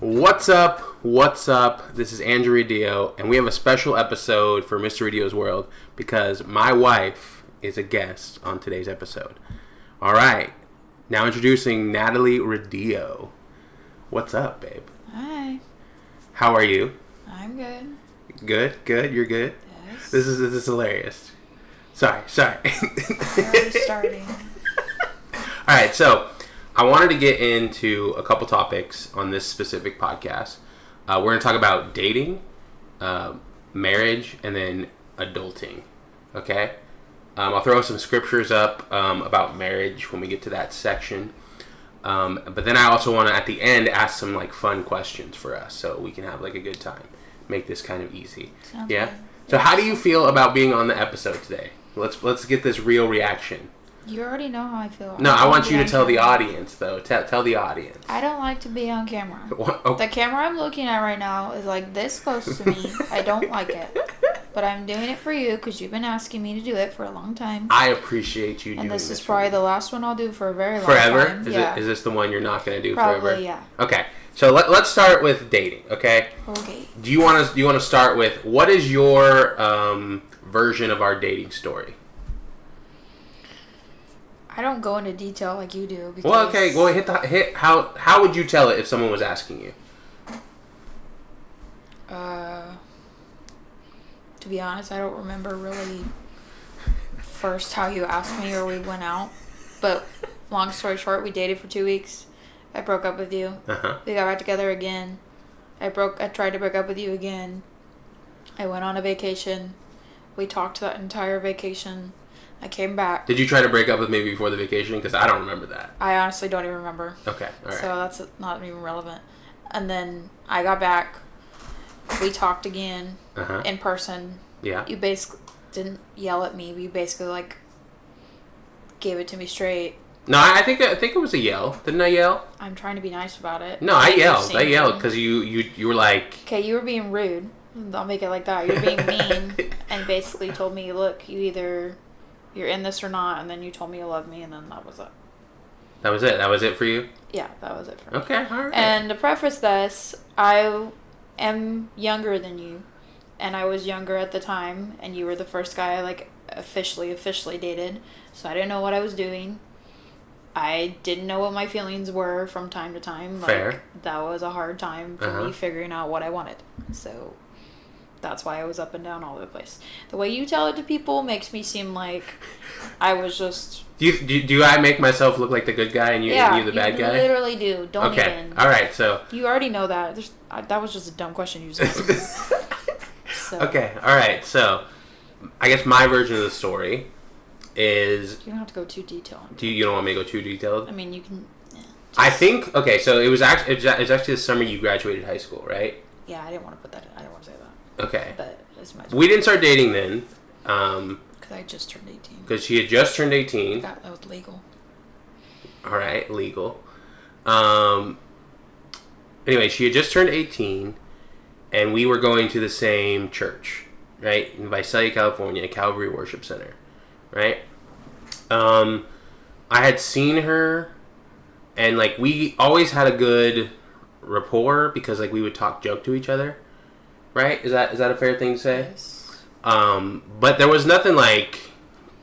What's up? What's up? This is Mrradillo, and we have a special episode for Mrradillo's World because my wife is a guest on today's episode. All right, now introducing Mrradillo. What's up, babe? Hi. How are you? I'm good. Good. You're good. Yes. This is hilarious. Sorry. We're starting. All right, so I wanted to get into a couple topics on this specific podcast. We're going to talk about dating, marriage, and then adulting. Okay? I'll throw some scriptures up about marriage when we get to that section. But then I also want to, at the end, ask some like fun questions for us so we can have like a good time. Make this kind of easy. Sounds yeah? good. So how do you feel about being on the episode today? Let's get this real reaction. You already know how I feel. No, I want you to tell the audience, though. Tell the audience. I don't like to be on camera. Oh. The camera I'm looking at right now is like this close to me. I don't like it. But I'm doing it for you because you've been asking me to do it for a long time. I appreciate you doing this. And this is probably the last one I'll do for a very long forever? time. Forever? Is this the one you're not going to do probably, forever? Yeah. Okay. So let's start with dating, okay? Okay. Do you want to start with what is your version of our dating story? I don't go into detail like you do. Because Well, okay. Well, hit. How would you tell it if someone was asking you? To be honest, I don't remember really first how you asked me or we went out. But long story short, we dated for 2 weeks. I broke up with you. Uh-huh. We got back together again. I tried to break up with you again. I went on a vacation. We talked that entire vacation. I came back. Did you try to break up with me before the vacation? Because I don't remember that. I honestly don't even remember. Okay, all right. So that's not even relevant. And then I got back. We talked again in person. Yeah. You basically didn't yell at me. You basically like gave it to me straight. No, I think it was a yell. Didn't I yell? I'm trying to be nice about it. No, I yelled because you were like. Okay, you were being rude. I'll make it like that. You were being mean and basically told me, look, you're in this or not, and then you told me you love me, and then that was it. That was it? That was it for you? Yeah, that was it for me. Okay, all right. And to preface this, I am younger than you, and I was younger at the time, and you were the first guy I, like, officially dated, so I didn't know what I was doing. I didn't know what my feelings were from time to time. Like, fair. That was a hard time for me figuring out what I wanted. So that's why I was up and down all over the place. The way you tell it to people makes me seem like I was just... Do I make myself look like the good guy and you the bad guy? Yeah, you literally do. Don't okay. even. All right, so... You already know that. That was just a dumb question you just asked. So. Okay, all right. So I guess my version of the story is... You don't have to go too detailed. You don't want me to go too detailed? I mean, you can... Yeah, I think... Okay, so it was actually the summer you graduated high school, right? Yeah, I didn't want to put that in. I didn't want to say that. Okay. But it's my... We didn't start dating then. Because I just turned 18. Because she had just turned 18. That was legal. All right, legal. Anyway, she had just turned 18, and we were going to the same church, right? In Visalia, California, Calvary Worship Center, right? I had seen her, and, like, we always had a good rapport because, like, we would joke to each other, right? Is that a fair thing to say? Yes. But there was nothing, like,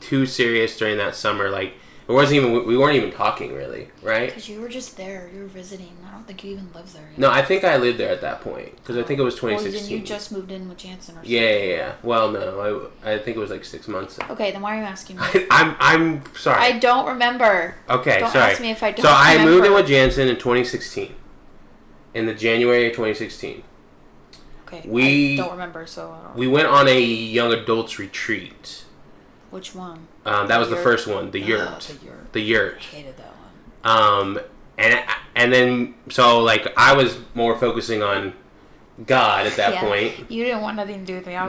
too serious during that summer, like, we weren't even talking really, right? Because you were just there. You were visiting. I don't think you even lived there yet. No, I think I lived there at that point. Because I think it was 2016. Well, then you just moved in with Jansen or something. Yeah. Well, no. I think it was like 6 months. Okay, then why are you asking me? I'm sorry. I don't remember. Okay, don't sorry. Ask me if I don't So I remember. moved in with Jansen in 2016. In the January of 2016. Okay, I don't remember, so I don't we went on a young adults retreat. Which one? That was the first one, the yurt. The yurt. I hated that one. And then so like I was more focusing on God at that point. You didn't want nothing to do with me. I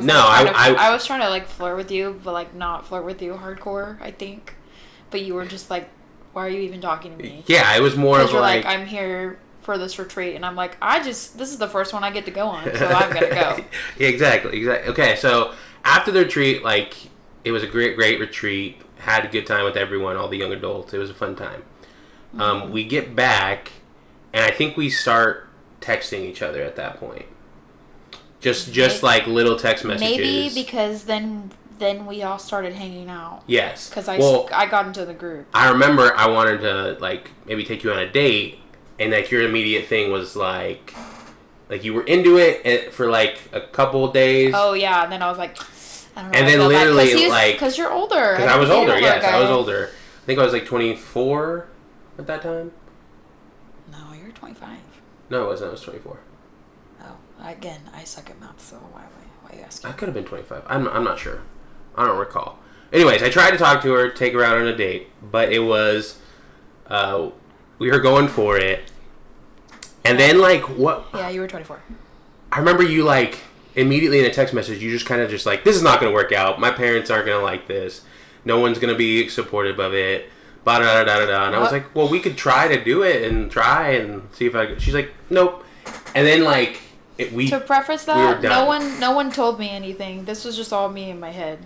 was trying to like flirt with you, but like not flirt with you hardcore, I think. But you were just like, why are you even talking to me? Yeah, it was more of you're like, I'm here for this retreat, and I'm like, this is the first one I get to go on, so I'm gonna go. Yeah, exactly. Okay, so after the retreat, like, it was a great retreat. Had a good time with everyone, all the young adults. It was a fun time. We get back, and I think we start texting each other at that point. Just like little text messages. Maybe because then we all started hanging out. Yes. Because I got into the group. I remember I wanted to like maybe take you on a date, and like your immediate thing was like you were into it for like a couple of days. Oh yeah, and then I was like, I don't know. And then literally like because you're older. Because I was older. Yes, I was older. I think I was like 24 at that time. No, you're 25. No, it wasn't. I was 24. Oh, again, I suck at math, so why are you asking? I could have been 25. I'm not sure. I don't recall. Anyways, I tried to talk to her, take her out on a date, but it was, we were going for it. And then, like, what? Yeah, you were 24. I remember you, like, immediately in a text message, you just kind of just like, this is not going to work out. My parents aren't going to like this. No one's going to be supportive of it. Ba-da-da-da-da-da. And I was like, well, we could try to do it and try and see if I could. She's like, nope. And then, like, to preface that, no one told me anything. This was just all me in my head.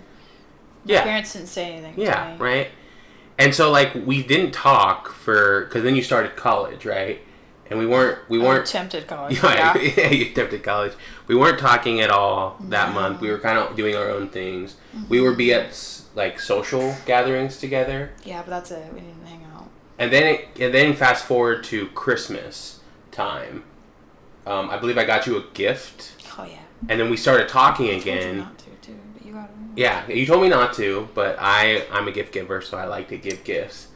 My parents didn't say anything to me. Yeah, right? And so, like, we didn't talk because then you started college, right? And we weren't... attempted college, yeah. Yeah, you attempted college. We weren't talking at all that month. We were kind of doing our own things. Mm-hmm. We would be at, like, social gatherings together. Yeah, but that's it. We didn't hang out. And then fast forward to Christmas time. I believe I got you a gift. Oh, yeah. And then we started talking again. I told you not to, too, but you got it. Yeah, you told me not to, but I'm a gift giver, so I like to give gifts.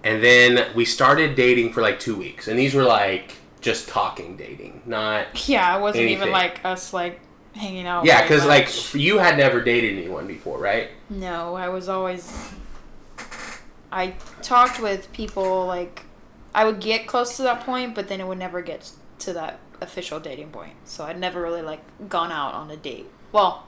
And then we started dating for like 2 weeks, and these were like just talking dating, not yeah, it wasn't anything. Even like us like hanging out. Yeah, because like you had never dated anyone before, right? No, I talked with people like I would get close to that point, but then it would never get to that official dating point. So I'd never really like gone out on a date. Well,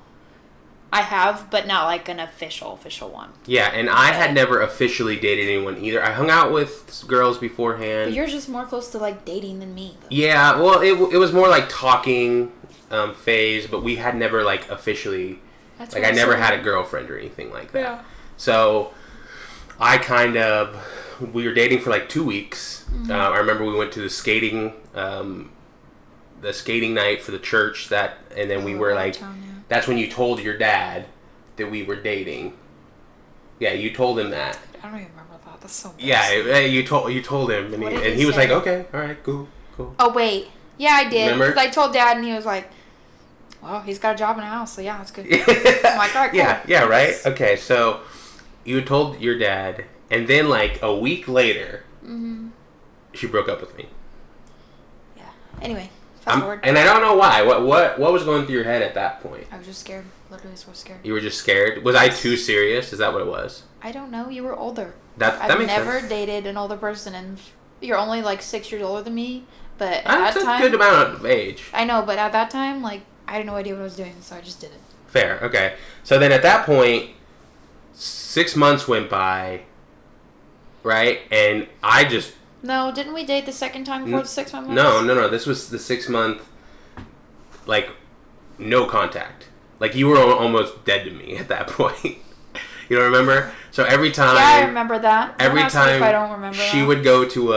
I have, but not like an official one. Yeah, and I had never officially dated anyone either. I hung out with girls beforehand. But you're just more close to like dating than me, though. Yeah, well, it was more like talking phase, but we had never like officially... That's like I never had a girlfriend or anything like that. Yeah. So we were dating for like 2 weeks. Mm-hmm. I remember we went to the skating night for the church and then we were like... That's when you told your dad that we were dating. Yeah, you told him that. I don't even remember that. That's so bad. Yeah, you told him, and he was like, okay, all right, cool. Oh, wait. Yeah, I did. Remember? Because I told Dad, and he was like, well, he's got a job in a house, so yeah, that's good. I'm like, all right, cool. Yeah, right? Okay, so you told your dad, and then like a week later, she broke up with me. Yeah. Anyway. And I don't know why. What was going through your head at that point? I was just scared. Literally so scared. You were just scared? Was I too serious? Is that what it was? I don't know. You were older. That makes sense. I've never dated an older person, and you're only like 6 years older than me. But at That's that time, a good amount of age. I know, but at that time, like I had no idea what I was doing, so I just did it. Fair. Okay. So then at that point, 6 months went by, right? And I just... No, didn't we date the second time before the 6 months? No. This was the 6 month, like, no contact. Like, you were almost dead to me at that point. You don't remember? So every time... Yeah, I remember that. Every time if I don't remember she would go to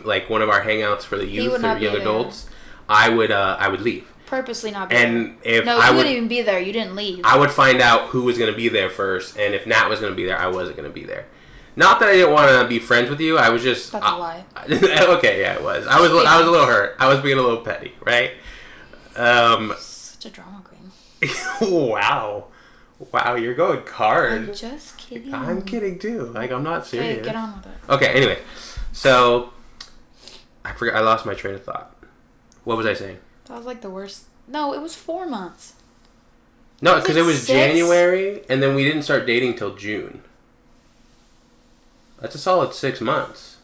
like one of our hangouts for the youth or young adults, I would leave. Purposely not be and there. If you wouldn't even be there. You didn't leave. I would find out who was going to be there first, and if Nat was going to be there, I wasn't going to be there. Not that I didn't want to be friends with you. I was just... That's a lie. Okay, yeah, it was. I was a little hurt. I was being a little petty, right? Such a drama queen. Wow, you're going hard. I'm just kidding. I'm kidding too. Like, I'm not serious. Okay, get on with it. Okay, anyway. So, I forgot. I lost my train of thought. What was I saying? That was like the worst. No, it was 4 months. No, because it was January, and then we didn't start dating till June. That's a solid 6 months.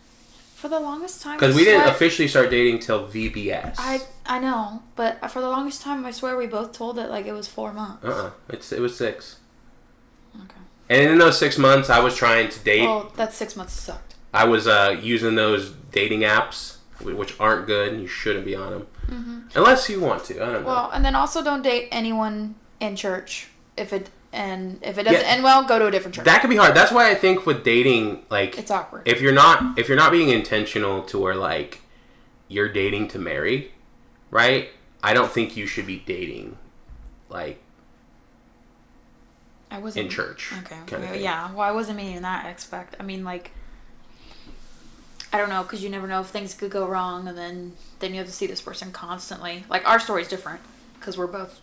For the longest time, because we didn't officially start dating till VBS. I know, but for the longest time, I swear we both told it like it was 4 months. It was 6. Okay. And in those 6 months, I was trying to date. Oh, that 6 months sucked. I was using those dating apps, which aren't good, and you shouldn't be on them. Mm-hmm. Unless you want to. I don't know. Well, and then also don't date anyone in church if it doesn't end well, go to a different church. That could be hard. That's why I think with dating, like, it's awkward. If you're not being intentional to where like you're dating to marry, right? I don't think you should be dating, like, I wasn't in church. Okay. Kind of thing. Yeah. Well, I wasn't meaning in that aspect. I mean, like, I don't know, because you never know if things could go wrong, and then you have to see this person constantly. Like, our story's different because we're both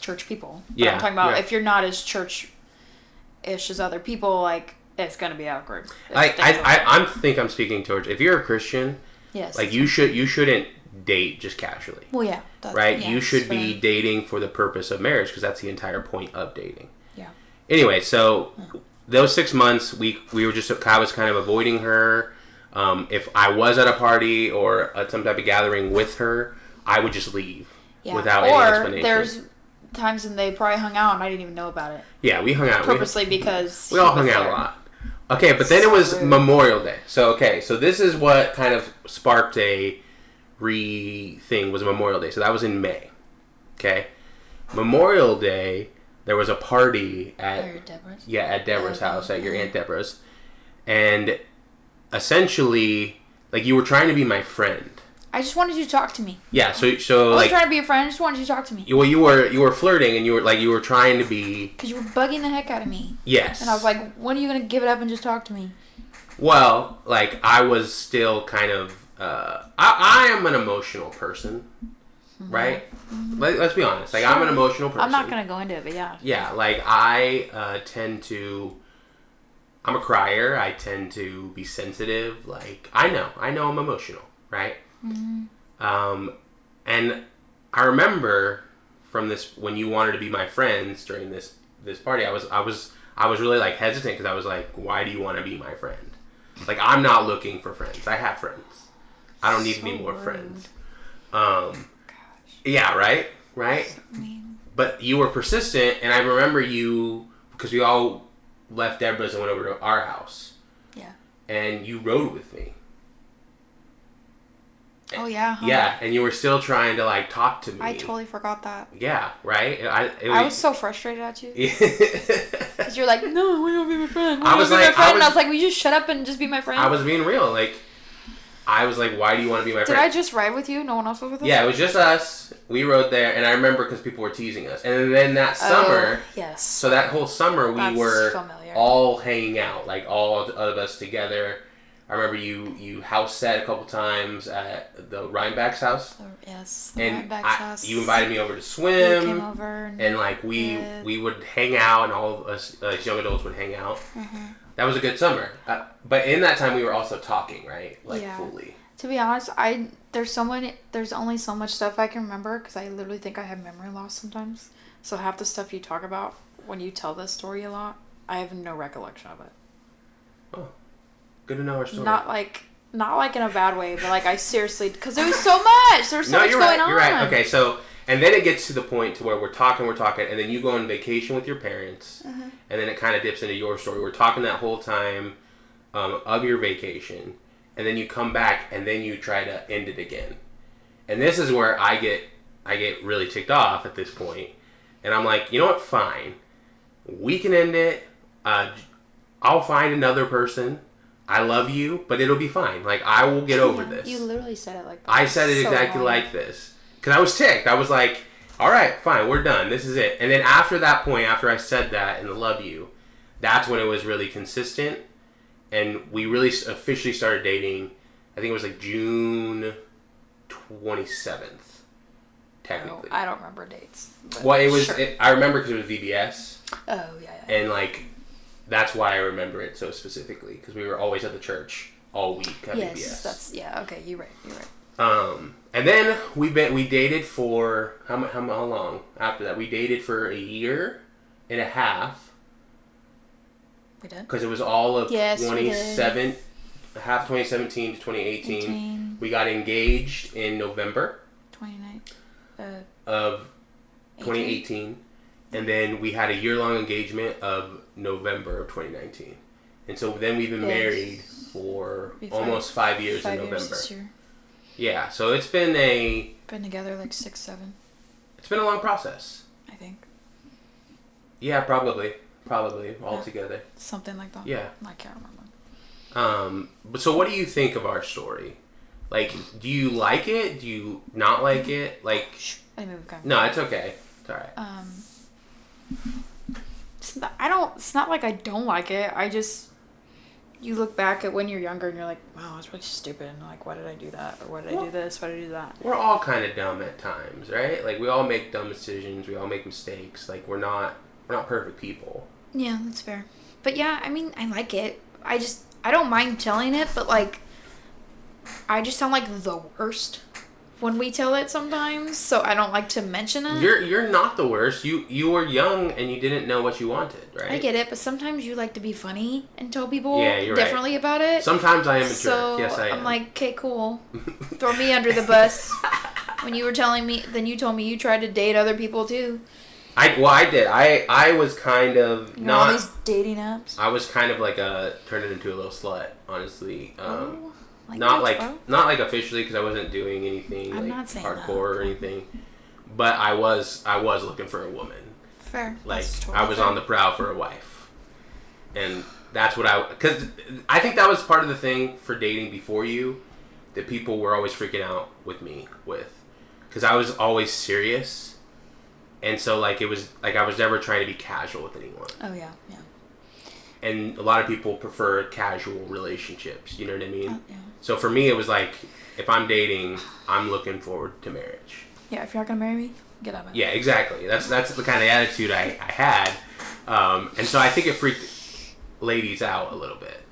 church people. But I'm talking about if you're not as church-ish as other people, like, it's gonna be awkward. I think I'm speaking towards, if you're a Christian, yes, like, you shouldn't date just casually. Well, yeah. Right? You should be dating for the purpose of marriage, because that's the entire point of dating. Yeah. Anyway, so those 6 months, we were just, I was kind of avoiding her. If I was at a party or some type of gathering with her, I would just leave without any explanation. Or there's times when they probably hung out and I didn't even know about it. Yeah, we hung out. Purposely because we all hung out a lot. Okay, but then it was Memorial Day. So this is what kind of sparked a thing was Memorial Day. So that was in May. Okay? Memorial Day, there was a party at Deborah's? Yeah, at Deborah's house, at your Aunt Deborah's. And essentially, like, you were trying to be my friend. I just wanted you to talk to me. Yeah, so I like, was trying to be a friend. I just wanted you to talk to me. Well, you were flirting, and you were trying to be. Because you were bugging the heck out of me. Yes. And I was like, when are you gonna give it up and just talk to me? Well, like, I was still kind of. I am an emotional person, right? Mm-hmm. Let's be honest. Like, I'm an emotional person. I'm not gonna go into it, but yeah. Yeah, like, I tend to. I'm a crier. I tend to be sensitive. Like, I know I'm emotional, right? Mm-hmm. And I remember from this, when you wanted to be my friends during this party, I was really, like, hesitant, because I was like, why do you want to be my friend? Like, I'm not looking for friends. I have friends. I don't need to be more friends. Gosh. Yeah, right? So mean. But you were persistent, and I remember you, because we all left Deborah's and went over to our house. Yeah. And you rode with me. Oh, yeah. Huh? Yeah, and you were still trying to, like, talk to me. I totally forgot that. Yeah, right? I was so frustrated at you. Because you're like, no, we don't be my friend. I was like, will you just shut up and just be my friend? I was being real. Like, I was like, why do you want to be my friend? Did I just ride with you? No one else was with us? Yeah, it was just us. We rode there, and I remember because people were teasing us. And then that summer, yes. So that whole summer, we were all hanging out, like, all of us together. I remember you house sat a couple times at the Rhinebeck's house. Yes, the Rhinebeck's house. You invited me over to swim. You came over. And like, we would hang out, and all of us young adults would hang out. Mm-hmm. That was a good summer. But in that time, we were also talking, right? Like, fully. To be honest, there's only so much stuff I can remember, because I literally think I have memory loss sometimes. So half the stuff you talk about when you tell this story a lot, I have no recollection of it. Oh. Good to know our story. Not like in a bad way, but like, I seriously, because there was so much. There was so much going on. You're right. Okay, so, and then it gets to the point to where we're talking, and then you go on vacation with your parents, and then it kind of dips into your story. We're talking that whole time of your vacation, and then you come back, and then you try to end it again. And this is where I get really ticked off at this point, and I'm like, you know what? Fine, we can end it. I'll find another person. I love you, but it'll be fine. Like, I will get over this. You literally said it like that. I said it exactly like this. Because I was ticked. I was like, all right, fine, we're done. This is it. And then after that point, after I said that and love you, that's when it was really consistent. And we really officially started dating. I think it was like June 27th, technically. I don't remember dates. Well, it was. Sure. I remember because it was VBS. Oh, yeah. And, like, that's why I remember it so specifically, because we were always at the church all week at VBS. Okay, you're right. And then we dated for how long after that? We dated for a year and a half. We did? Because it was all of 2017 to 2018. We got engaged in November 29 of 2018. And then we had a year-long engagement of November of 2019. And so then we've been married for almost 5 years in November. 5 years this year. Yeah, so it's been Been together like 6, 7. It's been a long process. I think. Yeah, probably all together. Something like that. Yeah. I can't remember. But so what do you think of our story? Like, do you like it? Do you not like it? Like, I move. Okay. No, it's okay. It's all right. It's not like I don't like it. I just, you look back at when you're younger and you're like, wow, I was really stupid. And like, why did I do that? Or why did I do this? Why did I do that? We're all kind of dumb at times, right? Like, we all make dumb decisions. We all make mistakes. Like, we're not perfect people. Yeah, that's fair. But yeah, I mean, I like it. I don't mind telling it, but like, I just sound like the worst when we tell it sometimes, so I don't like to mention it. You're not the worst. You were young and you didn't know what you wanted, right? I get it, but sometimes you like to be funny and tell people you're differently about it. Sometimes I am a jerk. Yes, I am. I'm like, okay, cool. Throw me under the bus. When you were telling me, then you told me you tried to date other people too. I did. I was kind of not all these dating apps. I was kind of like turned it into a little slut, honestly. Like not like officially because I wasn't doing anything I'm like not saying hardcore that. or anything, but I was looking for a woman. Fair. Like totally I was fair. on the prowl for a wife, and that's what because I think that was part of the thing for dating before you, that people were always freaking out with me because I was always serious, and so like it was like I was never trying to be casual with anyone. Oh yeah. And a lot of people prefer casual relationships. You know what I mean? Oh, yeah. So for me, it was like, if I'm dating, I'm looking forward to marriage. Yeah, if you're not gonna marry me, get out of it. Yeah, exactly. That's the kind of attitude I had, and so I think it freaked ladies out a little bit,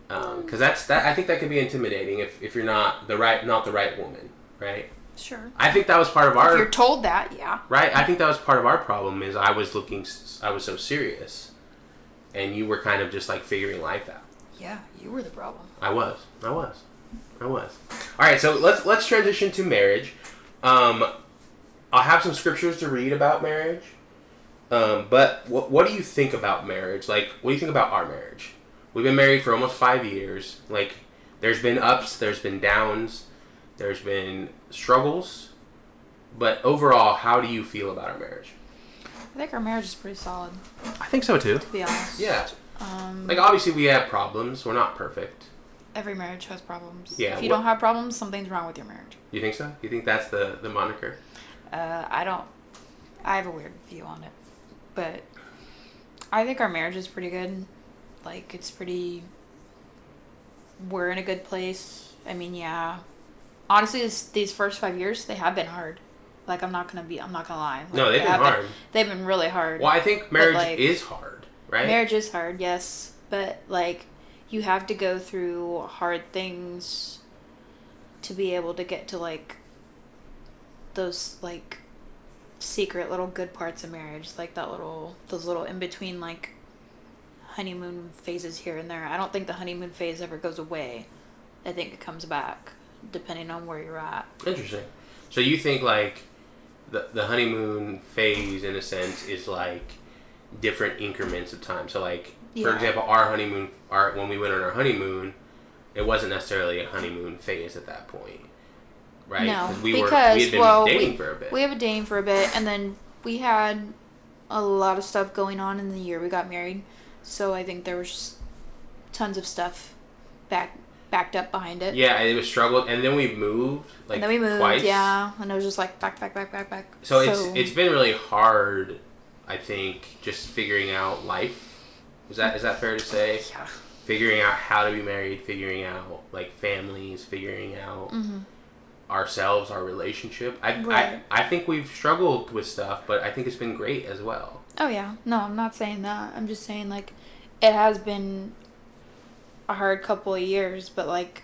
because I think that can be intimidating if you're not the right woman, right? Sure. I think that was part of our. If you're told that, yeah. Right. I think that was part of our problem. Is I was so serious, and you were kind of just like figuring life out. Yeah, you were the problem. I was. All right, so let's transition to marriage. I'll have some scriptures to read about marriage. But what do you think about marriage? Like, what do you think about our marriage? We've been married for almost 5 years. Like, there's been ups, there's been downs, there's been struggles. But overall, how do you feel about our marriage? I think our marriage is pretty solid. I think so too. To be honest. Yeah. Like, obviously we have problems. We're not perfect. Every marriage has problems. Yeah. If you don't have problems, something's wrong with your marriage. You think so? You think that's the moniker? I don't. I have a weird view on it. But I think our marriage is pretty good. Like, it's pretty... We're in a good place. I mean, yeah. Honestly, these first 5 years, they have been hard. Like, I'm not gonna lie. Like, No, they've been hard. They've been really hard. Well, I think marriage is hard, right? Marriage is hard, yes. But, like, you have to go through hard things to be able to get to, like, those, like, secret little good parts of marriage. Like, those little in-between, like, honeymoon phases here and there. I don't think the honeymoon phase ever goes away. I think it comes back, depending on where you're at. Interesting. So you think, like, the honeymoon phase, in a sense, is, like, different increments of time. So, like, for example, when we went on our honeymoon, it wasn't necessarily a honeymoon phase at that point, right? No, we had been dating for a bit. We have been dating for a bit, and then we had a lot of stuff going on in the year we got married. So I think there was just tons of stuff backed up behind it. Yeah, it was struggled, and then we moved. Twice. Yeah, and it was just like back. So it's been really hard, I think, just figuring out life. Is that fair to say? Yeah. Figuring out how to be married, figuring out like families, figuring out ourselves, our relationship. I think we've struggled with stuff, but I think it's been great as well. Oh yeah, no, I'm not saying that. I'm just saying like it has been a hard couple of years, but like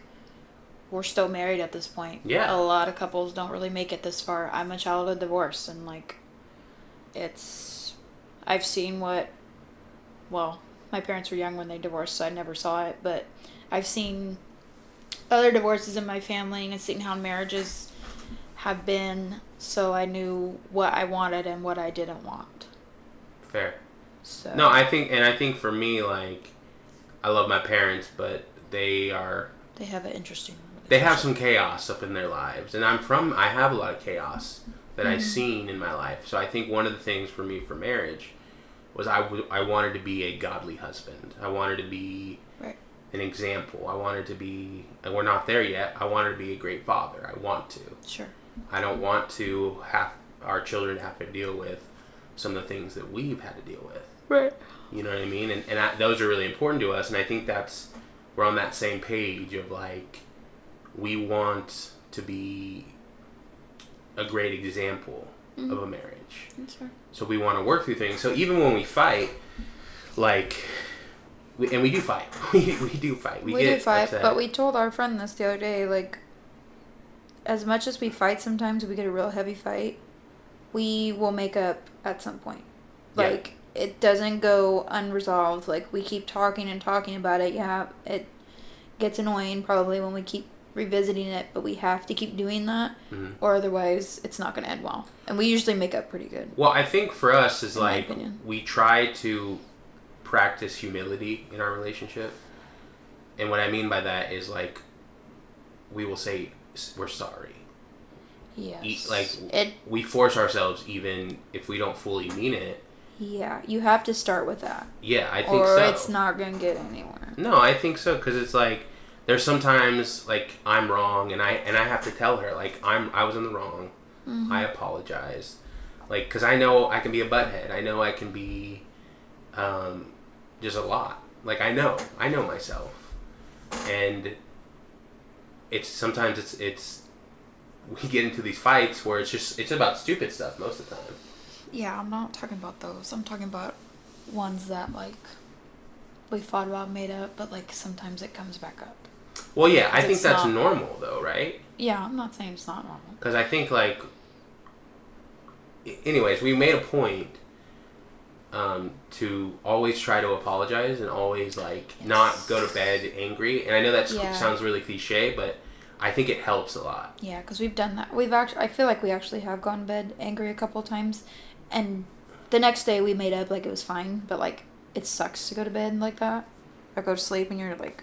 we're still married at this point. Yeah. A lot of couples don't really make it this far. I'm a child of divorce, and like I've seen my parents were young when they divorced, so I never saw it, but I've seen other divorces in my family, and I've seen how marriages have been, so I knew what I wanted and what I didn't want. Fair. So. No, I think for me, like, I love my parents, but they have an interesting relationship. They have some chaos up in their lives, and I have a lot of chaos that I've seen in my life, so I think one of the things for me for marriage was I wanted to be a godly husband. I wanted to be an example. I wanted to be, and we're not there yet. I wanted to be a great father. I want to. Sure. I don't want to have our children have to deal with some of the things that we've had to deal with. Right. You know what I mean? And those are really important to us. And I think we're on that same page of like, we want to be a great example of a marriage. That's fair. So we want to work through things. So even when we fight, like, we do fight. We do fight. We do fight, upset. But we told our friend this the other day, like, as much as we fight sometimes, we get a real heavy fight, we will make up at some point. Like, it doesn't go unresolved. Like, we keep talking and talking about it. Yeah, it gets annoying probably when we keep revisiting it, but we have to keep doing that, or otherwise it's not going to end well. And we usually make up pretty good. Well, I think for us is like, we try to practice humility in our relationship. And what I mean by that is like, we will say we're sorry. Yes. We force ourselves even if we don't fully mean it. Yeah, you have to start with that. Yeah, I think so. Or it's not going to get anywhere. No, I think so, because it's like, there's sometimes like I'm wrong, and I have to tell her like I was in the wrong. I apologize, like, because I know I can be a butthead. I know I can be, just a lot. Like I know myself, and sometimes it's we get into these fights where it's about stupid stuff most of the time. Yeah, I'm not talking about those. I'm talking about ones that like we fought about, made up, but like sometimes it comes back up. Well, yeah, I think that's normal, though, right? Yeah, I'm not saying it's not normal. Because I think, like... Anyways, we made a point to always try to apologize and always, like, not go to bed angry. And I know that sounds really cliche, but I think it helps a lot. Yeah, because we've done that. I feel like we actually have gone to bed angry a couple of times. And the next day we made up, like, it was fine. But, like, it sucks to go to bed like that. Or go to sleep and you're, like...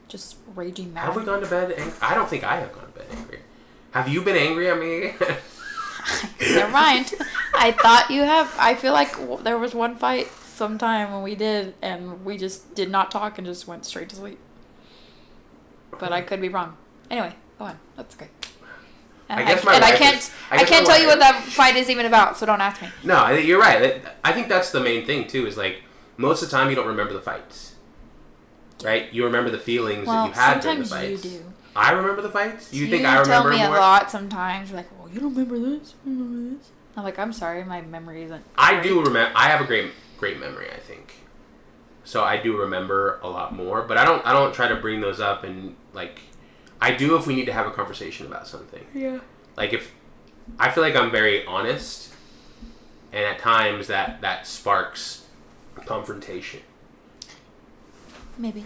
just raging mad. Have we gone to bed angry? I don't think I have gone to bed angry. Have you been angry at me? Never mind. I thought you have. I feel like there was one fight sometime when we did, and we just did not talk and just went straight to sleep. But I could be wrong. Anyway, go on. That's okay. And I can't tell you what that fight is even about, so don't ask me. No, you're right. I think that's the main thing too. Is like most of the time you don't remember the fights. Right? You remember the feelings that you had during the fights. Sometimes you do. I remember the fights? You think I remember more? You tell me a lot sometimes. You're like, well, you don't remember this? You don't remember this? I'm like, I'm sorry, my memory isn't I do remember. I have a great memory, I think. So I do remember a lot more. But I don't try to bring those up and, like... I do if we need to have a conversation about something. Yeah. Like, if... I feel like I'm very honest. And at times that sparks confrontation. Maybe.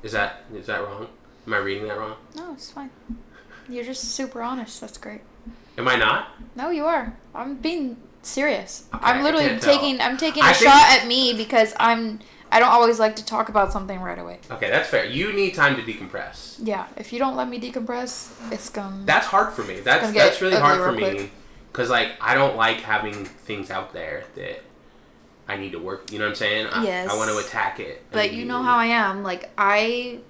Is that wrong? Am I reading that wrong? No, it's fine. You're just super honest. That's great. Am I not? No, you are. I'm being serious. Okay, I'm literally taking a shot at me because I don't always like to talk about something right away. Okay, that's fair. You need time to decompress. Yeah, if you don't let me decompress, it's gonna... That's hard for me. That's really hard for me. Because, like, I don't like having things out there that I need to work. You know what I'm saying? Yes. I want to attack it. But you know how I am. Like, I'm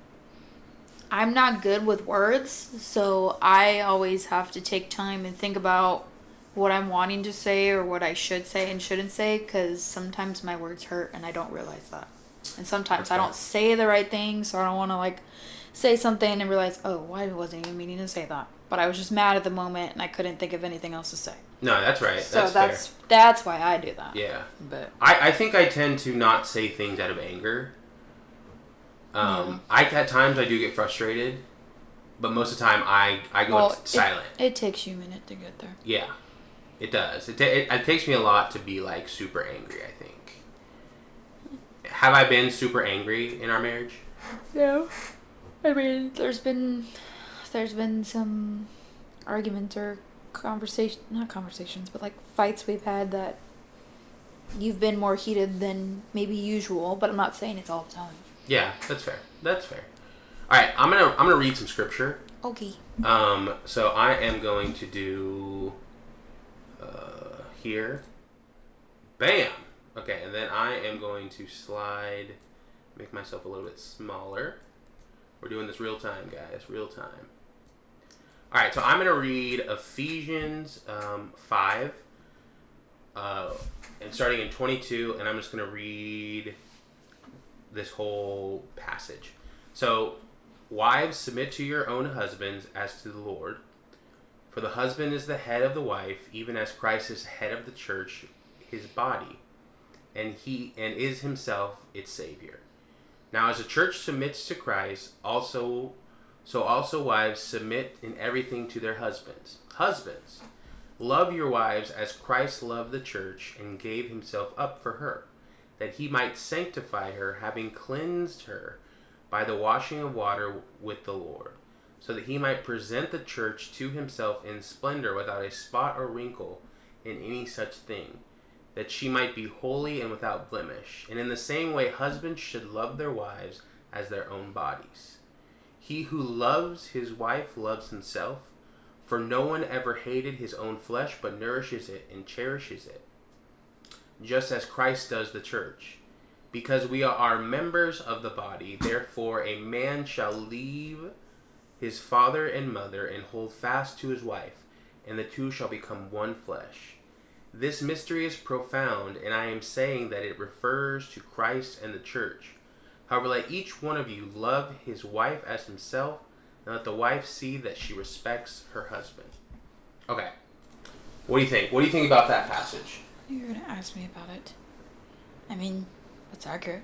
not good with words, so I always have to take time and think about what I'm wanting to say or what I should say and shouldn't say, because sometimes my words hurt and I don't realize that. And sometimes I don't say the right thing, so I don't want to, like, say something and realize, oh, I wasn't even meaning to say that. But I was just mad at the moment and I couldn't think of anything else to say. No, that's right. So that's fair. That's why I do that. Yeah. But I think I tend to not say things out of anger. At times I do get frustrated, but most of the time I go silent. It takes you a minute to get there. Yeah, it does. It takes me a lot to be like super angry, I think. Have I been super angry in our marriage? No. I mean, there's been some arguments or not conversations, but like fights we've had that you've been more heated than maybe usual, but I'm not saying it's all the time. Yeah, that's fair. All right, I'm gonna read some scripture. Okay. So I am going to do here. Bam. Okay, and then I am going to make myself a little bit smaller. We're doing this real time, guys. Real time. All right, so I'm going to read Ephesians 5, and starting in 22, and I'm just going to read this whole passage. So, wives, submit to your own husbands as to the Lord. For the husband is the head of the wife, even as Christ is head of the church, his body, and is himself its Savior. Now, as the church submits to Christ, also wives submit in everything to their husbands. Husbands, love your wives as Christ loved the church and gave himself up for her, that he might sanctify her, having cleansed her by the washing of water with the Lord, so that he might present the church to himself in splendor, without a spot or wrinkle in any such thing, that she might be holy and without blemish. And in the same way, husbands should love their wives as their own bodies. He who loves his wife loves himself, for no one ever hated his own flesh, but nourishes it and cherishes it, just as Christ does the church. Because we are members of the body, therefore a man shall leave his father and mother and hold fast to his wife, and the two shall become one flesh. This mystery is profound, and I am saying that it refers to Christ and the church. However, let each one of you love his wife as himself, and let the wife see that she respects her husband. Okay. What do you think? What do you think about that passage? You're going to ask me about it. I mean, that's accurate.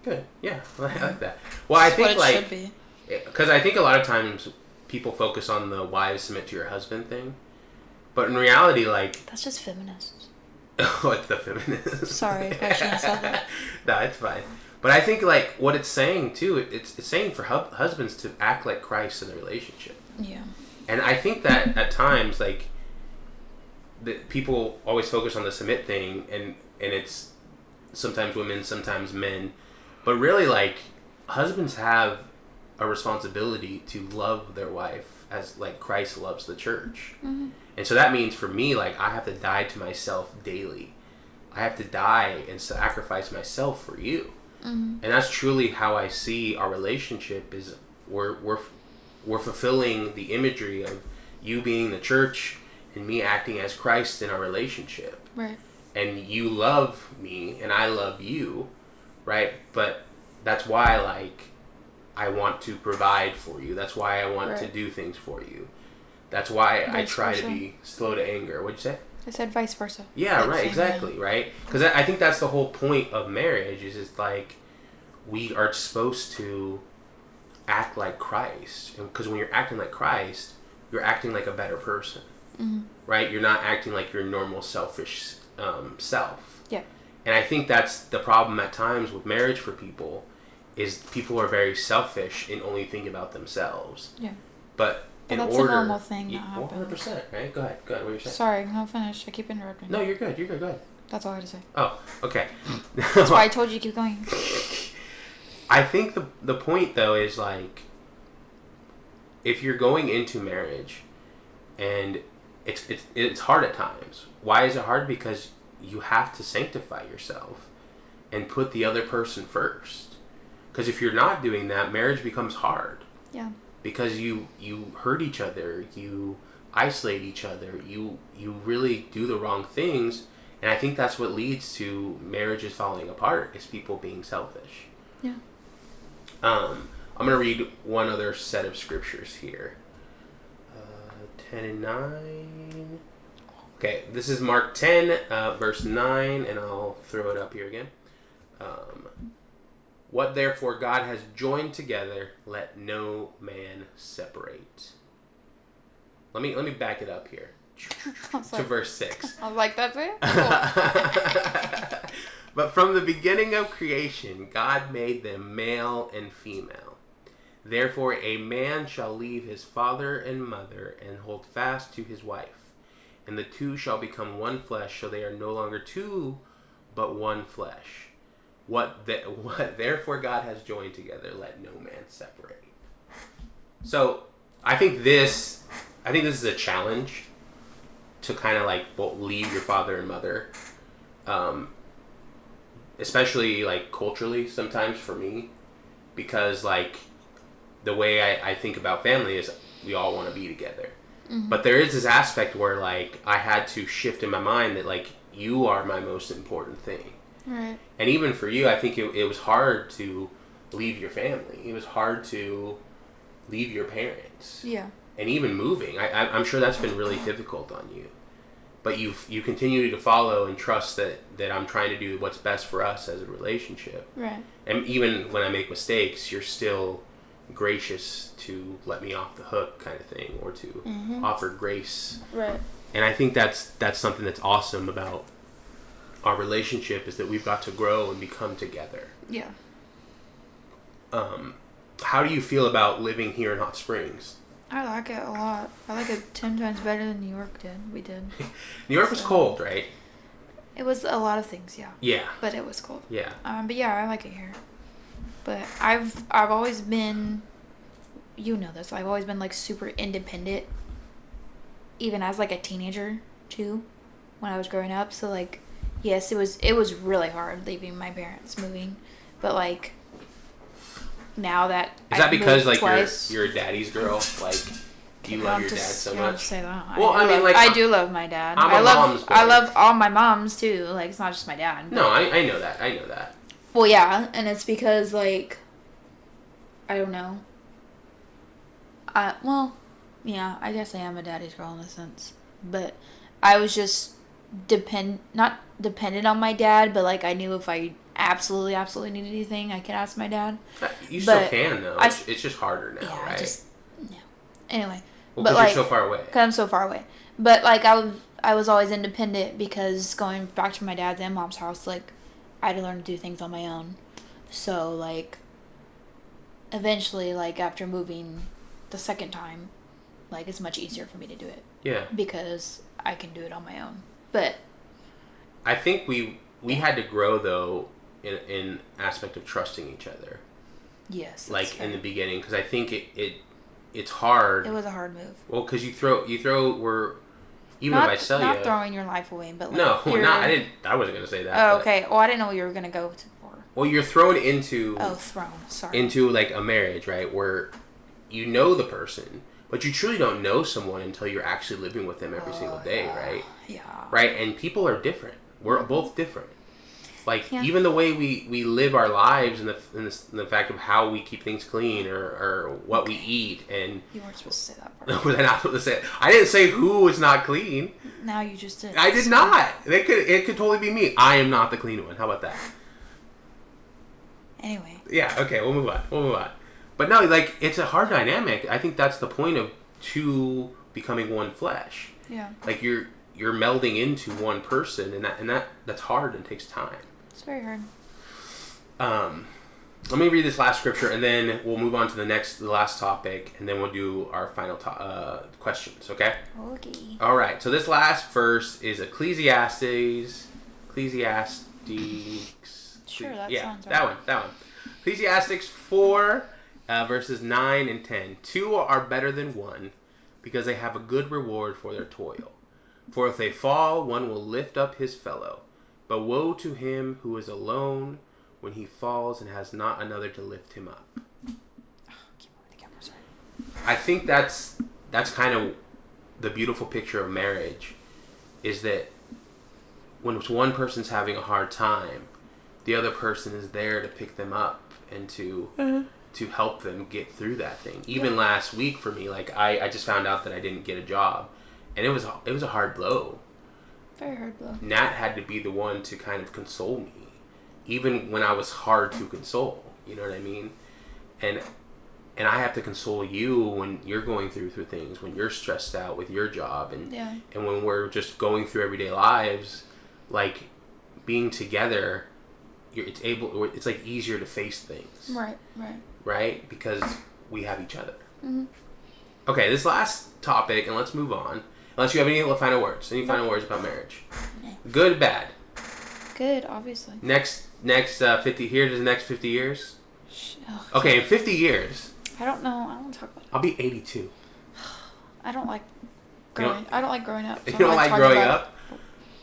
Good. Yeah, I like that. Well, I think what it should be. Because I think a lot of times people focus on the wives submit to your husband thing. But in reality, like... That's just feminists. What's the feminists? Sorry if I shouldn't have said that. No, it's fine. But I think, like, what it's saying, too, it's saying for husbands to act like Christ in the relationship. Yeah. And I think that at times, like, people always focus on the submit thing, and it's sometimes women, sometimes men. But really, like, husbands have a responsibility to love their wife as, like, Christ loves the church. Mm-hmm. And so that means for me, like, I have to die to myself daily. I have to die and sacrifice myself for you. Mm-hmm. And that's truly how I see our relationship is we're fulfilling the imagery of you being the church and me acting as Christ in our relationship. Right. And you love me and I love you, right? But that's why, like, I want to provide for you. That's why I want to do things for you. That's why I try to be slow to anger. What'd you say? I said vice versa. Yeah, right, exactly, right? Because I think that's the whole point of marriage is it's like we are supposed to act like Christ. Because when you're acting like Christ, you're acting like a better person, right? You're not acting like your normal selfish self. Yeah. And I think that's the problem at times with marriage for people is people are very selfish and only think about themselves. Yeah. But that's a normal thing that happens. 100%, right? Go ahead. What were you saying? Sorry, no, finish. I keep interrupting. No, you're good. Go ahead. That's all I had to say. Oh, okay. That's why I told you to keep going. I think the point, though, is, like, if you're going into marriage and it's hard at times. Why is it hard? Because you have to sanctify yourself and put the other person first. Because if you're not doing that, marriage becomes hard. Yeah. Because you hurt each other, you isolate each other, you really do the wrong things, and I think that's what leads to marriages falling apart, is people being selfish. Yeah. I'm going to read one other set of scriptures here. 10 and 9. Okay, this is Mark 10, verse 9, and I'll throw it up here again. What therefore God has joined together, let no man separate. Let me back it up here to verse 6. I was like, that's it? Cool. But from the beginning of creation, God made them male and female. Therefore a man shall leave his father and mother and hold fast to his wife, and the two shall become one flesh, so they are no longer two, but one flesh. What therefore God has joined together, let no man separate. So I think this is a challenge to kind of like leave your father and mother, especially like culturally sometimes for me, because like the way I think about family is we all want to be together. But there is this aspect where, like, I had to shift in my mind that, like, you are my most important thing. Right. And even for you, I think it was hard to leave your family. It was hard to leave your parents. Yeah. And even moving. I'm sure that's been really difficult on you. But you continue to follow and trust that I'm trying to do what's best for us as a relationship. Right. And even when I make mistakes, you're still gracious to let me off the hook kind of thing, or to offer grace. Right. And I think that's something that's awesome about our relationship, is that we've got to grow and become together. Yeah. How do you feel about living here in Hot Springs? I like it a lot. I like it 10 times better than New York did. We did. New York was cold, right? It was a lot of things, yeah. Yeah. But it was cold. Yeah. But yeah, I like it here. But I've always been, you know this, I've always been like super independent, even as like a teenager too, when I was growing up. So like, yes, it was really hard leaving my parents, moving, but like, now that is that because like twice, you're a daddy's girl, like you love your dad so much? Say that. Well, I mean, like, I do love my dad. I'm a mom's boy. I love all my moms too. Like, it's not just my dad. No, I know that. I know that. Well, yeah, and it's because, like, I don't know. Well, yeah, I guess I am a daddy's girl in a sense. But I was just not dependent on my dad, but, like, I knew if I absolutely needed anything, I could ask my dad. You still can, though. It's just harder now, yeah, right? Yeah. Anyway. Well, because like, you're so far away. Because I'm so far away. But, like, I was always independent because going back to my dad's and mom's house, like, I had to learn to do things on my own. So, like, eventually, like, after moving the second time, like, it's much easier for me to do it. Yeah. Because I can do it on my own. But I think we had to grow, though, in aspect of trusting each other. Yes. Like, in the beginning, because I think it's hard. It was a hard move. Well, because you throw even not, if I sell you. Not throwing your life away, but like. No, I wasn't going to say that. Oh, okay. Well, I didn't know what you were going to go for. Well, you're thrown into. Oh, thrown. Sorry. Into, like, a marriage, right? Where you know the person, but you truly don't know someone until you're actually living with them every single day, right? Yeah. Right? And people are different. We're both different. Like, even the way we live our lives and the fact of how we keep things clean or what we eat. And you weren't supposed to say that part. Was I not supposed to say it? I didn't say who was not clean. Now you just did. I did not. It could totally be me. I am not the clean one. How about that? Anyway. Yeah, okay, we'll move on. But no, like, it's a hard dynamic. I think that's the point of two becoming one flesh. Yeah. Like, you're melding into one person, and that's hard and takes time. It's very hard. Let me read this last scripture, and then we'll move on to the last topic, and then we'll do our final questions, okay? Okay. All right, so this last verse is Ecclesiastes. Sure, that sounds right. That one. Ecclesiastes 4, verses 9 and 10. 2 are better than 1, because they have a good reward for their toil. For if they fall, one will lift up his fellow. But woe to him who is alone when he falls and has not another to lift him up. Keep moving the camera, sorry. I think that's kind of the beautiful picture of marriage, is that when one person's having a hard time, the other person is there to pick them up and to help them get through that thing. Even last week for me, like, I just found out that I didn't get a job, and it was a hard blow. Very hard blow. Nat had to be the one to kind of console me, even when I was hard to console. You know what I mean? And I have to console you when you're going through things, when you're stressed out with your job, and when we're just going through everyday lives, like, being together, it's like easier to face things. Right? Because we have each other. Mm-hmm. Okay, this last topic, and let's move on. Unless you have any final words. Any final words about marriage? No. Good, bad? Good, obviously. Next 50 here to the next 50 years? Oh, okay, in 50 years. I don't know. I don't want to talk about it. I'll be 82. I don't like growing. I don't like growing up. So you don't like growing up?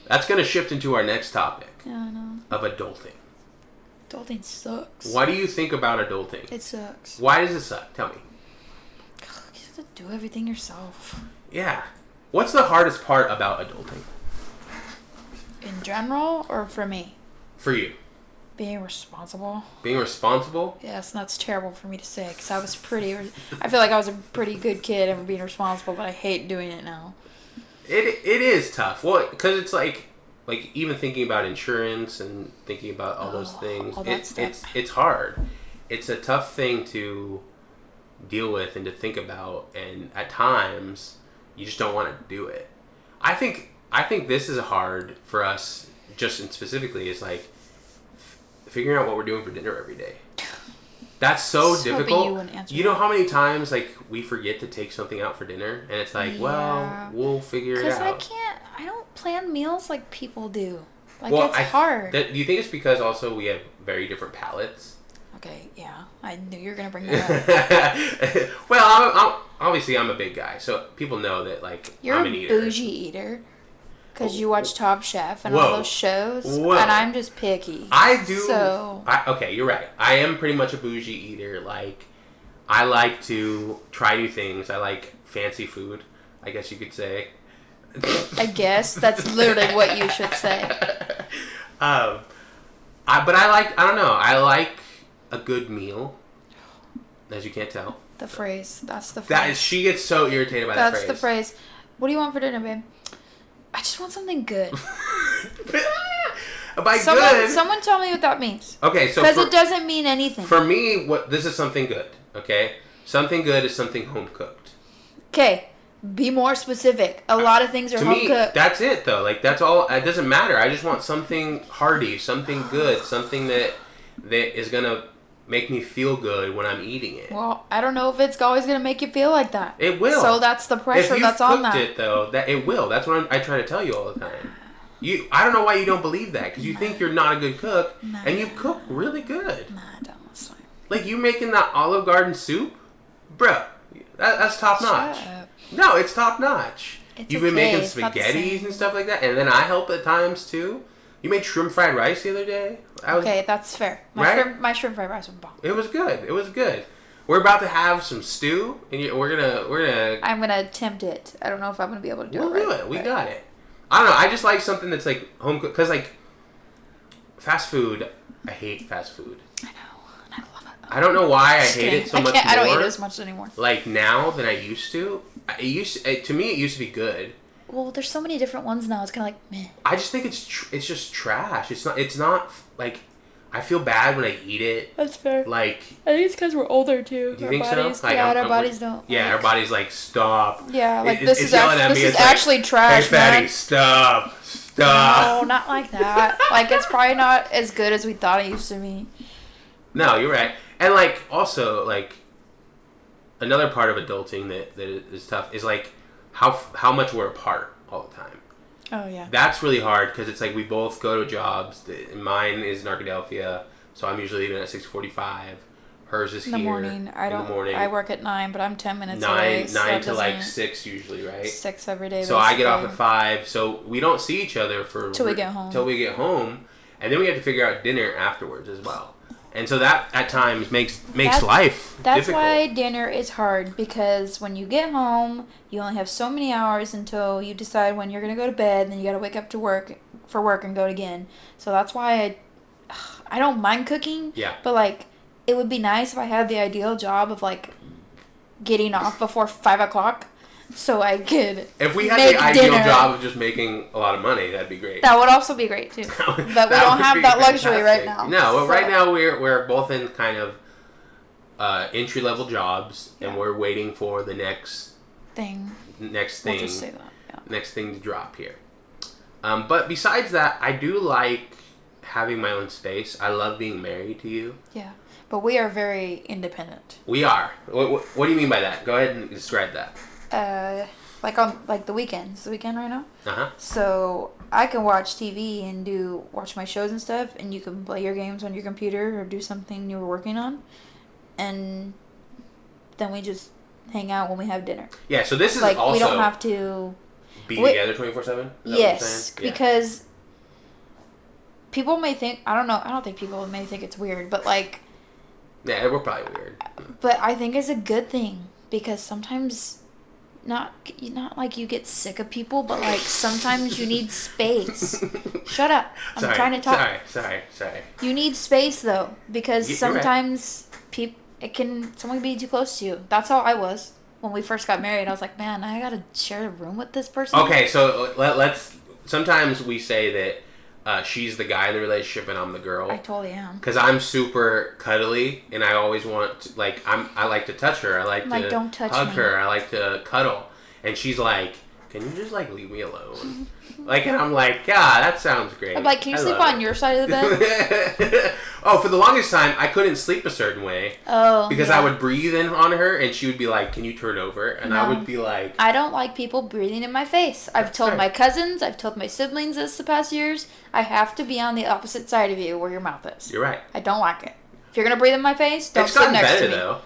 That's going to shift into our next topic. Yeah, I know. Of adulting. Adulting sucks. What do you think about adulting? It sucks. Why does it suck? Tell me. to do everything yourself. Yeah. What's the hardest part about adulting? In general, or for me? For you. Being responsible. Being responsible? Yes, and that's terrible for me to say, because I feel like I was a pretty good kid and being responsible, but I hate doing it now. It is tough. Well, because it's like even thinking about insurance and thinking about all those things, all that stuff. It's hard. It's a tough thing to deal with and to think about, and at times you just don't want to do it. I think this is hard for us, just and specifically, is like figuring out what we're doing for dinner every day. That's so difficult. You know how many times like we forget to take something out for dinner, and it's like, well, we'll figure it out. Because I don't plan meals like people do. Like, it's hard. Do you think it's because also we have very different palates? Okay, yeah. I knew you were going to bring that up. Well, obviously I'm a big guy, so people know that, like, I'm an eater. You're a bougie eater. Because you watch Top Chef and all those shows. And I'm just picky. I do. So. Okay, you're right. I am pretty much a bougie eater. Like, I like to try new things. I like fancy food, I guess you could say. I guess. That's literally what you should say. But I don't know. I like a good meal, as you can't tell. The phrase. That's the phrase. She gets so irritated by that phrase. That's the phrase. What do you want for dinner, babe? I just want something good. Someone tell me what that means. Okay, so because it doesn't mean anything. For me, this is something good. Okay, something good is something home cooked. Okay, be more specific. A lot of things are home cooked. That's it though. Like that's all. It doesn't matter. I just want something hearty, something good, something that is gonna make me feel good when I'm eating it. Well, I don't know if it's always going to make you feel like that. It will. So that's the pressure that's on that. If you've cooked it, though, that it will. That's what I try to tell you all the time. I don't know why you don't believe that, because you think you're not a good cook, and you cook really good. Nah, I don't. That's fine. Like, you making that Olive Garden soup? Bruh, that's top notch. No, it's top notch. You've been making spaghettis and stuff like that, and then I help at times, too. You made shrimp fried rice the other day. Okay, that's fair. My shrimp fried rice was bomb. It was good. We're about to have some stew, and we're gonna. I'm gonna attempt it. I don't know if I'm gonna be able to do it. We'll do it. We got it. I don't know. I just like something that's like home cooked, because like fast food. I hate fast food. I know. And I love it. I don't know why I hate it so much more. I don't eat it as much anymore. Like now than I used to. To me, it used to be good. Well, there's so many different ones now. It's kind of like meh. I just think it's just trash. It's not like I feel bad when I eat it. That's fair. Like I think it's because we're older too. Do you think so? Like, our bodies don't. Yeah, our bodies like stop. Yeah, like this is actually trash, hey, fatty, man. Stop. No, not like that. Like it's probably not as good as we thought it used to be. No, you're right. And like also like another part of adulting that is tough is like how much we're apart all the time. Oh, yeah. That's really hard because it's like we both go to jobs. Mine is in Arkadelphia, so I'm usually leaving at 6:45. Hers is in the morning. I work at 9, but I'm 10 minutes away. 9 to like 6 usually, right? 6 every day. So basically. I get off at 5, so we don't see each other till we get home, and then we have to figure out dinner afterwards as well. And so that at times makes life difficult. That's why dinner is hard, because when you get home, you only have so many hours until you decide when you're going to go to bed, and then you got to wake up for work and go again. So that's why I don't mind cooking. Yeah. But like it would be nice if I had the ideal job of like getting off before 5 o'clock. So I could. If we had the ideal job of just making a lot of money, that'd be great. That would also be great too. But we don't have that luxury right now. No, right now we're both in kind of entry level jobs, and we're waiting for the next thing. We'll just say that. Yeah. Next thing to drop here. But besides that, I do like having my own space. I love being married to you. Yeah, but we are very independent. We are. What do you mean by that? Go ahead and describe that. Like on the weekends. It's the weekend right now. Uh-huh. So I can watch TV and watch my shows and stuff, and you can play your games on your computer or do something you were working on, and then we just hang out when we have dinner. Yeah. So this is like also we don't have to be together 24/7. Yes, because people may think I don't think people may think it's weird, but like. Yeah, we're probably weird. But I think it's a good thing. Because sometimes, not like you get sick of people, but like sometimes you need space. Shut up. I'm trying to talk. Sorry. You need space though, because You're sometimes someone can be too close to you. That's how I was when we first got married. I was like, man, I gotta share a room with this person. Okay, so let's. Sometimes we say that she's the guy in the relationship and I'm the girl. I totally am. Because I'm super cuddly and I always want to, like, I like to touch her. I like to don't touch hug me. her. I like to cuddle. And she's like, can you just, like, leave me alone? Like, and I'm like, yeah, that sounds great. I'm like, can you sleep on your side of the bed? Oh, for the longest time, I couldn't sleep a certain way. Oh, because I would breathe in on her, and she would be like, can you turn over? And I would be like... I don't like people breathing in my face. I've told my cousins, I've told my siblings this the past years, I have to be on the opposite side of you where your mouth is. You're right. I don't like it. If you're going to breathe in my face, don't sit next to me. Though.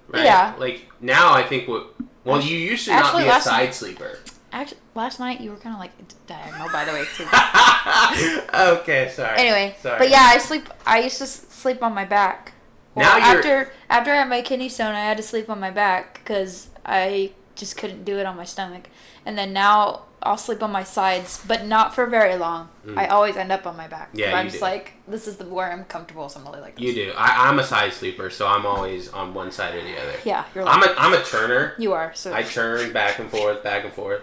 Right? Yeah. Like, now I think... Well, you used to not be a side sleeper. Actually, last night you were kind of like diagonal, by the way, too. Okay, sorry. Anyway, sorry. But yeah, I used to sleep on my back. Well, now after I had my kidney stone, I had to sleep on my back because I just couldn't do it on my stomach. And then now I'll sleep on my sides, but not for very long. I always end up on my back. Yeah, I'm just like, this is where I'm comfortable, so I'm really like this. You do. I'm a side sleeper, so I'm always on one side or the other. Yeah, you're like I'm a turner. You are. So I turn back and forth, back and forth.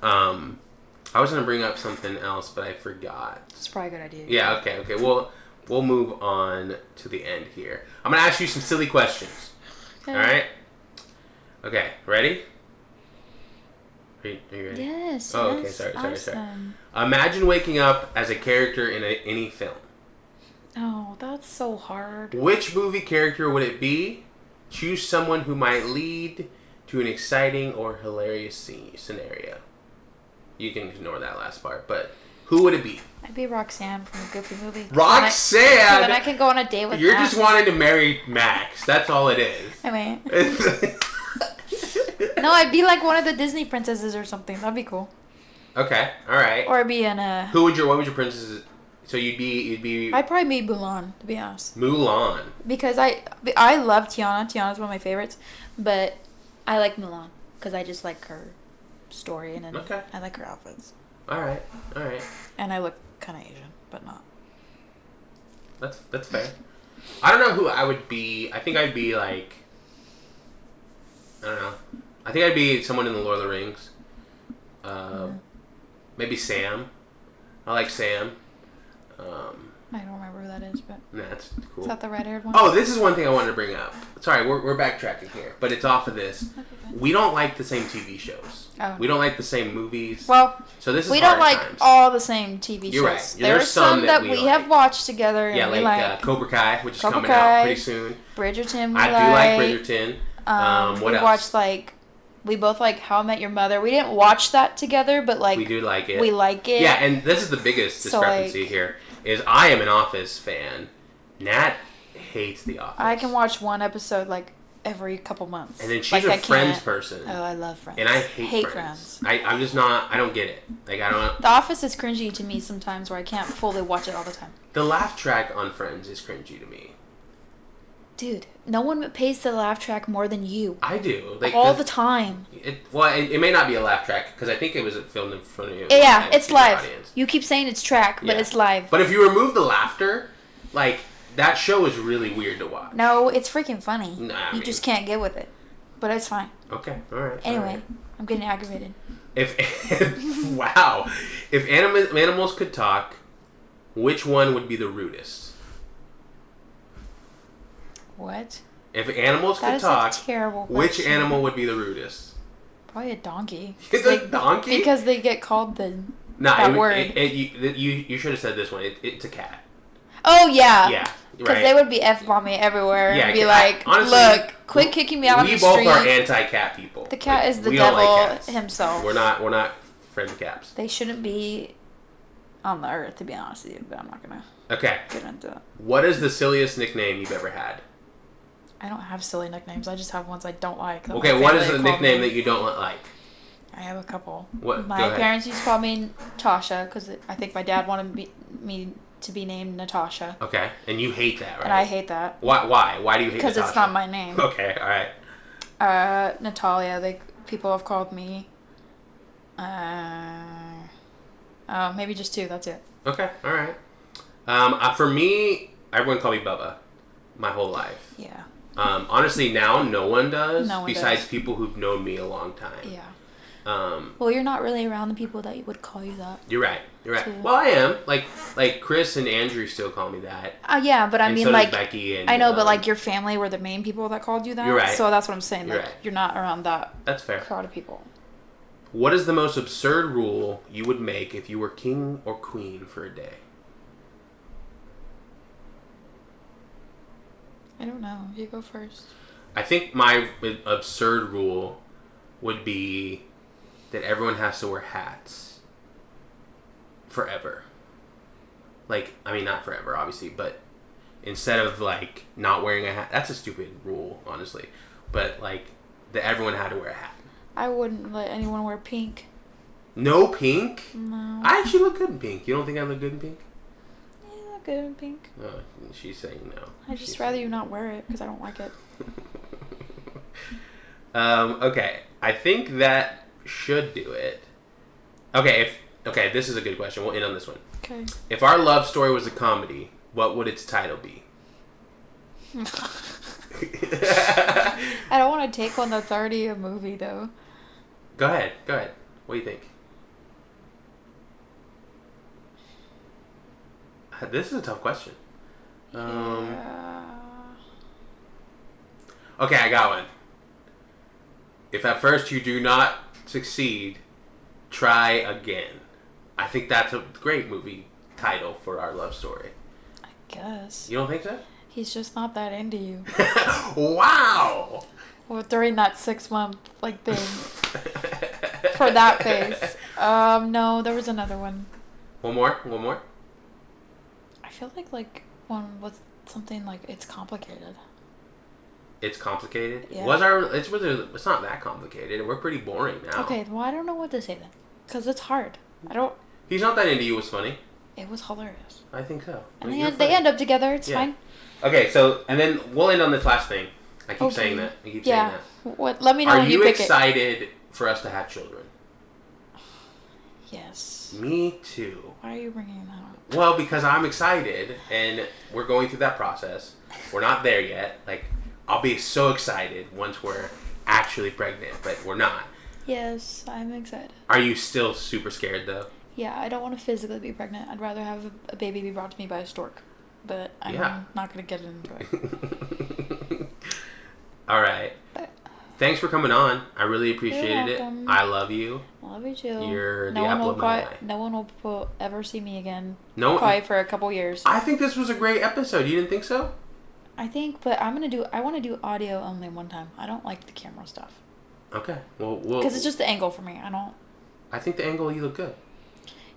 I was gonna bring up something else, but I forgot. It's probably a good idea. Yeah. Okay. We'll move on to the end here. I'm gonna ask you some silly questions. Okay. All right. Okay. Ready? Are you ready? Yes. Oh, okay. Sorry. Imagine waking up as a character in any film. Oh, that's so hard. Which movie character would it be? Choose someone who might lead to an exciting or hilarious scenario. You can ignore that last part, but who would it be? I'd be Roxanne from the Goofy movie. Roxanne! Then I can go on a date with You're Max. just wanting to marry Max. That's all it is. I mean... No, I'd be like one of the Disney princesses or something. That'd be cool. Okay, all right. Or I'd be in a... What would your princess... So you'd be... I'd probably be Mulan, to be honest. Mulan. Because I love Tiana. Tiana's one of my favorites. But I like Mulan. Because I just like her story and I like her outfits. All right. And I look kind of Asian, but not. That's fair. I don't know who I would be. I think I'd be like... I don't know. I think I'd be someone in the Lord of the Rings. Maybe Sam. I like Sam. I don't remember who that is, but... Nah, that's cool. Is that the red-haired one? Oh, this is one thing I wanted to bring up. Sorry, we're backtracking here, but it's off of this. Okay, we don't like the same TV shows. Oh. We don't like the same movies. Well, so this is we don't like times. all the same TV shows. You're right. There are some that we have watched together. Yeah, and like Cobra Kai, which is coming out pretty soon. Bridgerton, I do like Bridgerton. What else? Watched we both like How I Met Your Mother. We didn't watch that together, but like we do like it. We like it. Yeah, and this is the biggest discrepancy here. Is I am an Office fan. Nat hates The Office. I can watch one episode like every couple months. And then she's a Friends person. Oh, I love Friends. And I hate Friends. I'm just not. I don't get it. Like I don't. The Office is cringy to me sometimes, where I can't fully watch it all the time. The laugh track on Friends is cringy to me. Dude, no one pays the laugh track more than you. I do. Like, all the time. It may not be a laugh track, because I think it was filmed in front of you. Yeah, it's live. Audience. You keep saying it's track, but it's live. But if you remove the laughter, like, that show is really weird to watch. No, it's freaking funny. Nah, you just can't get with it. But it's fine. Okay, alright. Anyway, I'm getting aggravated. Wow. If animals could talk, which one would be the rudest? What? If animals could talk, which animal would be the rudest? Probably a donkey. It's a donkey? Because they get called that word. You should have said this one. It's a cat. Oh, yeah. Yeah. Because they would be F-bombing everywhere and be like, honestly, look, quit kicking me out of the street. We both are anti-cat people. The cat is the devil himself. We're not friends of cats. They shouldn't be on the earth, to be honest with you, but I'm not going to get into it. What is the silliest nickname you've ever had? I don't have silly nicknames. I just have ones I don't like. Okay, what is the nickname that you don't like? I have a couple. What? My parents used to call me Tasha because I think my dad wanted me to be named Natasha. Okay, and you hate that, right? And I hate that. Why? Why do you hate Natasha? Because it's not my name. Okay, all right. Natalia. People have called me. Maybe just 2. That's it. Okay, all right. For me, everyone called me Bubba my whole life. Yeah. Honestly, now no one does. No one besides does. people who've known me a long time. Yeah. Well, you're not really around the people that would call you that. You're right. Too. Well, I am. Like Chris and Andrew still call me that. Yeah, but I mean, so like, does Becky and, I know, but like your family were the main people that called you that. You're right. So that's what I'm saying. You're Like, right. You're not around that. That's fair. Crowd of people. What is the most absurd rule you would make if you were king or queen for a day? I don't know. You go first. I think my absurd rule would be that everyone has to wear hats forever. Like, I mean, not forever, obviously, but instead of, like, not wearing a hat, that's a stupid rule, honestly. But, like, that everyone had to wear a hat. I wouldn't let anyone wear pink. No pink? No. I actually look good in pink. You don't think I look good in pink? Yeah, you look good in pink. Oh, she's saying no. I'd just rather you not wear it because I don't like it. Okay. I think that should do it. Okay, this is a good question. We'll end on this one. Okay. If our love story was a comedy, what would its title be? I don't want to take one that's already a movie, though. Go ahead. What do you think? This is a tough question. Yeah. Okay, I got one. If at first you do not succeed, try again. I think that's a great movie title for our love story. I guess. You don't think so? He's just not that into you. Wow! Well, during that 6-month, like, thing. For that phase. No, there was another one. One more? I feel like one with something like it's complicated. It's complicated? Yeah. It's not that complicated. We're pretty boring now. Okay, well, I don't know what to say then. Because it's hard. He's not that into you was funny. It was hilarious. I think so. And they end up together. It's fine. Okay, so, and then we'll end on this last thing. I keep saying that. Saying that. What? Let me know when you pick it. Are you excited for us to have children? Yes. Me too. Why are you bringing that up? Well, because I'm excited, and we're going through that process. We're not there yet. Like, I'll be so excited once we're actually pregnant, but we're not. Yes, I'm excited. Are you still super scared, though? Yeah, I don't want to physically be pregnant. I'd rather have a baby be brought to me by a stork. But I'm not going to get into it. All right. Thanks for coming on. I really appreciated it. I love you. Love you too. You're the apple of my eye. No one will ever see me again. Probably for a couple years. I think this was a great episode. You didn't think so? I think, but I want to do audio only one time. I don't like the camera stuff. Okay. Well, because it's just the angle for me. I think the angle, you look good.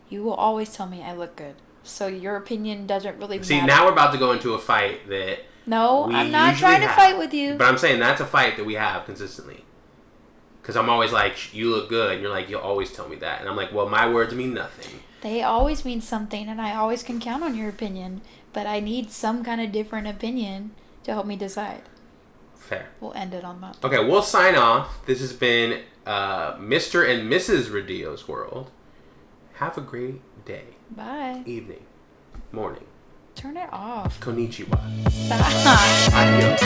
You will always tell me I look good. So your opinion doesn't really matter. See, now we're about to go into a fight that... No, I'm not trying to fight with you. But I'm saying that's a fight that we have consistently. Because I'm always like, you look good. And you're like, you'll always tell me that. And I'm like, well, my words mean nothing. They always mean something, and I always can count on your opinion. But I need some kind of different opinion to help me decide. Fair. We'll end it on that. Okay, we'll sign off. This has been Mr. and Mrs. Mrradillo's World. Have a great day. Bye. Evening. Morning. Turn it off. Konnichiwa. Stop. Adios.